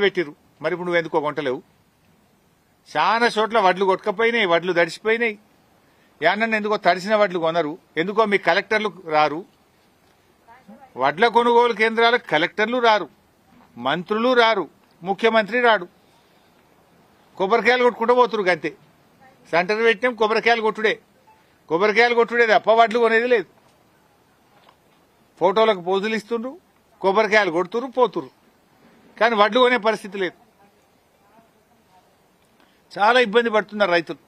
పెట్టిరు. మరి ఇప్పుడు నువ్వు ఎందుకో కొంటలేవు? చాలా చోట్ల వడ్లు కొట్టుకపోయినాయి, వడ్లు తడిసిపోయినాయి. యానన్న ఎందుకో తడిసిన వడ్లు కొనరు, ఎందుకో మీ కలెక్టర్లు రారు. వడ్ల కొనుగోలు కేంద్రాలకు కలెక్టర్లు రారు, మంత్రులు రారు, ముఖ్యమంత్రి రాడు. కొబ్బరికాయలు కొట్టుకుంటూ పోతురు గంతే. సెంటర్ పెట్టినాం, కొబ్బరికాయలు కొట్టుడే తప్ప వడ్లు కొనేది లేదు. ఫోటోలకు పోజులు ఇస్తుండ్రు, కొబ్బరికాయలు కొడుతురు, పోతురు, కానీ వడ్లు కొనే పరిస్థితి లేదు. చాలా ఇబ్బంది పడుతున్నారు రైతులు.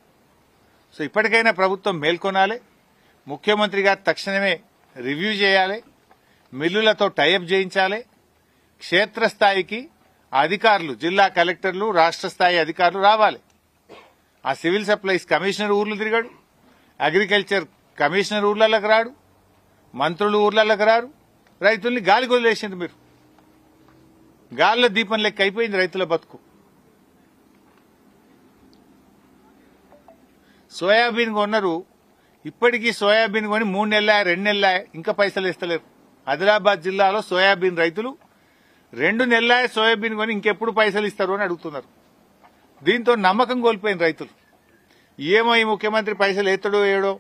సో ఇప్పటికైనా ప్రభుత్వం మేల్కొనాలి. ముఖ్యమంత్రి గారు తక్షణమే రివ్యూ చేయాలి, మిల్లులతో టైఅప్ చేయించాలి. క్షేత్రస్థాయికి అధికారులు, జిల్లా కలెక్టర్లు, రాష్ట్ర స్థాయి అధికారులు రావాలి. ఆ సివిల్ సప్లైస్ కమిషనర్ ఊర్లు తిరిగాడు, అగ్రికల్చర్ కమిషనర్ ఊర్లలోకి రాడు, మంత్రులు ఊర్లలోకి రారు. రైతుల్ని గాలి కొదిలేసింది మీరు. గాలిలో దీపం లెక్క అయిపోయింది రైతుల బతుకు. సోయాబీన్ కొన్నారు, ఇప్పటికీ సోయాబీన్ కొని 3 నెలల 2 నెలల ఇంకా పైసలు ఇస్తలేరు. ఆదిలాబాద్ జిల్లాలో సోయాబీన్ రైతులు 2 నెలల సోయాబీన్ కొని ఇంకెప్పుడు పైసలు ఇస్తారు అని అడుగుతున్నారు. దీంతో నమ్మకం కోల్పోయిన రైతులు. ఏమో ఈ ముఖ్యమంత్రి పైసలు ఎత్తడో ఏడో,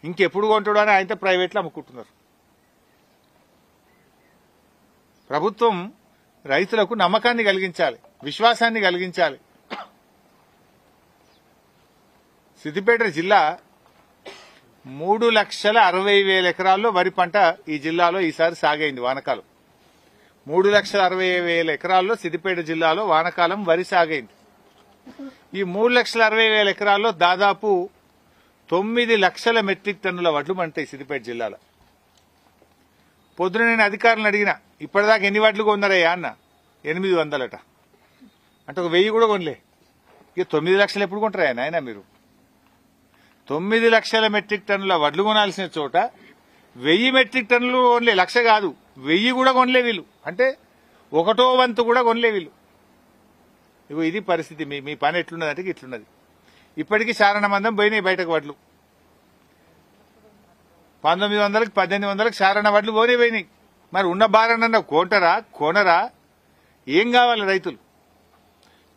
ఇంకెప్పుడు కొంటాడో అని ఆయనతో ప్రైవేట్లో అమ్ముకుంటున్నారు. ప్రభుత్వం రైతులకు నమ్మకాన్ని కలిగించాలి, విశ్వాసాన్ని కలిగించాలి. సిద్దిపేట జిల్లా 3,60,000 ఎకరాల్లో వరి పంట ఈ జిల్లాలో ఈసారి సాగైంది. వానకాలం 3,60,000 ఎకరాల్లో సిద్దిపేట జిల్లాలో వానకాలం వరి సాగైంది. ఈ 3,60,000 ఎకరాల్లో దాదాపు 9 లక్షల మెట్రిక్ టన్నుల వడ్లు పంటాయి సిద్దిపేట జిల్లాలో. పొద్దున నేను అధికారులను అడిగిన, ఇప్పటిదాకా ఎన్ని వడ్లు కొన్నారయ్యా అన్న. 800 అంటే ఒక 1000 కూడా కొనలే. ఇక 9 లక్షలు ఎప్పుడు కొంటారా నాయన మీరు? 9 లక్షల మెట్రిక్ టన్నుల వడ్లు కొనాల్సిన చోట 1000 మెట్రిక్ టన్నులు కొనలే. 1,00,000 కాదు, 1000 కూడా కొనలే వీళ్ళు. అంటే 1/4 వంతు కూడా కొనలే వీళ్ళు. ఇగో ఇది పరిస్థితి. మీ పని ఎట్లున్నది అంటే ఇట్లున్నది. ఇప్పటికీ చారణ మందం పోయినాయి బయటకు వడ్లు. 1900కి 1800కి చారణ వడ్లు పోయినాయి. మరి ఉన్న బారనన్న కొనరా? ఏం కావాలి రైతులు?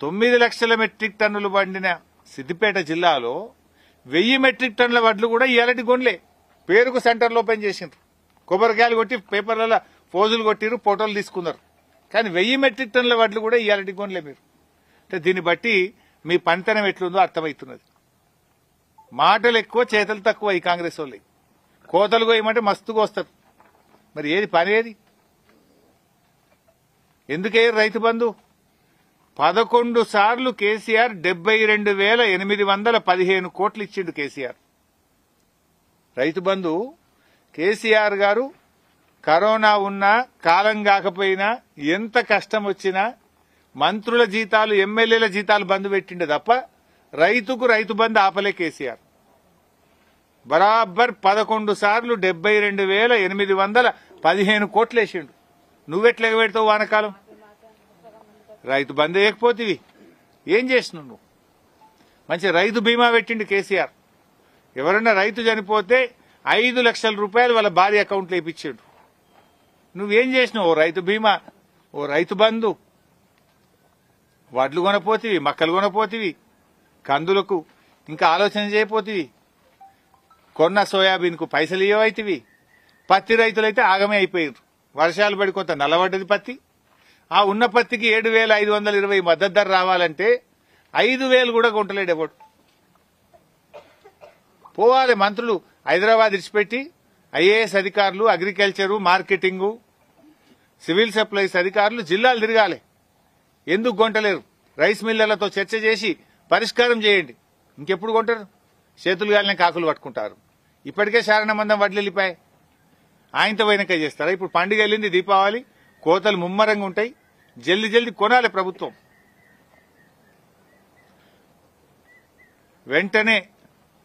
9 లక్షల మెట్రిక్ టన్నులు పండిన సిద్దిపేట జిల్లాలో 1000 మెట్రిక్ టన్నుల వడ్లు కూడా ఇయాలటి కొనలే. పేరుకు సెంటర్లు ఓపెన్ చేసిండ్రు, కొబ్బరికాయలు కొట్టి పేపర్లలో ఫోజులు కొట్టిరు, ఫోటోలు తీసుకున్నారు. కానీ 1000 మెట్రిక్ టన్నుల వడ్లు కూడా ఇయాలటి కొనలే మీరు. అంటే దీన్ని బట్టి మీ పనితనం ఎట్లుందో అర్థమవుతున్నది. మాటలు ఎక్కువ, చేతలు తక్కువ ఈ కాంగ్రెస్ వాళ్ళు. కోతలు కోయమంటే మస్తుగా వస్తారు. మరి ఏది పని ఏది? ఎందుకే రైతు బంధు 11 సార్లు కేసీఆర్ 72,815 కోట్లు ఇచ్చిండు కేసీఆర్. రైతు బంధు కేసీఆర్ గారు కరోనా ఉన్నా, కాలం కాకపోయినా, ఎంత కష్టం వచ్చినా మంత్రుల జీతాలు, ఎమ్మెల్యేల జీతాలు బంధు పెట్టిండే తప్ప రైతుకు రైతు బంధు ఆపలే కేసీఆర్. బరాబర్ 11 సార్లు 72,815 కోట్లు వేసిండు. నువ్వెట్లా ఎగబెడతావు వానకాలం? రైతు బంధు వేయకపోతేవి ఏం చేసినావు నువ్వు? మంచి రైతు బీమా పెట్టిండు కేసీఆర్. ఎవరన్నా రైతు చనిపోతే 5 లక్షల రూపాయలు వాళ్ళ భార్య అకౌంట్లో వేయించాడు. నువ్వేం చేసినావు? ఓ రైతు బీమా, ఓ రైతు బంధు. వడ్లు కొనపోతివి, మక్కలు కొనపోతివి, కందులకు ఇంకా ఆలోచన చేయపోతివి, కొన్న సోయాబీన్కు పైసలు ఇవ్వైతివి. పత్తి రైతులైతే ఆగమే అయిపోయారు. వర్షాలు పడి కొంత నల్లబడ్డది పత్తి. ఆ ఉన్న పత్తికి 7,520 మద్దతు ధర రావాలంటే 5,000 కూడా కొంటలేడు ఎవడు. పోవాలి మంత్రులు హైదరాబాద్ ఇడిచిపెట్టి, ఐఏఎస్ అధికారులు, అగ్రికల్చరు, మార్కెటింగు, సివిల్ సప్లైస్ అధికారులు జిల్లాలు తిరగాలి. ఎందుకు కొంటలేరు? రైస్ మిల్లర్లతో చర్చ చేసి పరిష్కారం చేయండి. ఇంకెప్పుడు కొంటారు? చేతులు గాలిన కాకులు పట్టుకుంటారు. ఇప్పటికే చారణ మందం వడ్లు వెళ్ళిపోయాయి. ఆయనతో పోయినాక చేస్తారా? ఇప్పుడు పండుగ వెళ్ళింది, దీపావళి, కోతలు ముమ్మరంగా ఉంటాయి. జల్దీ కొనాలి ప్రభుత్వం. వెంటనే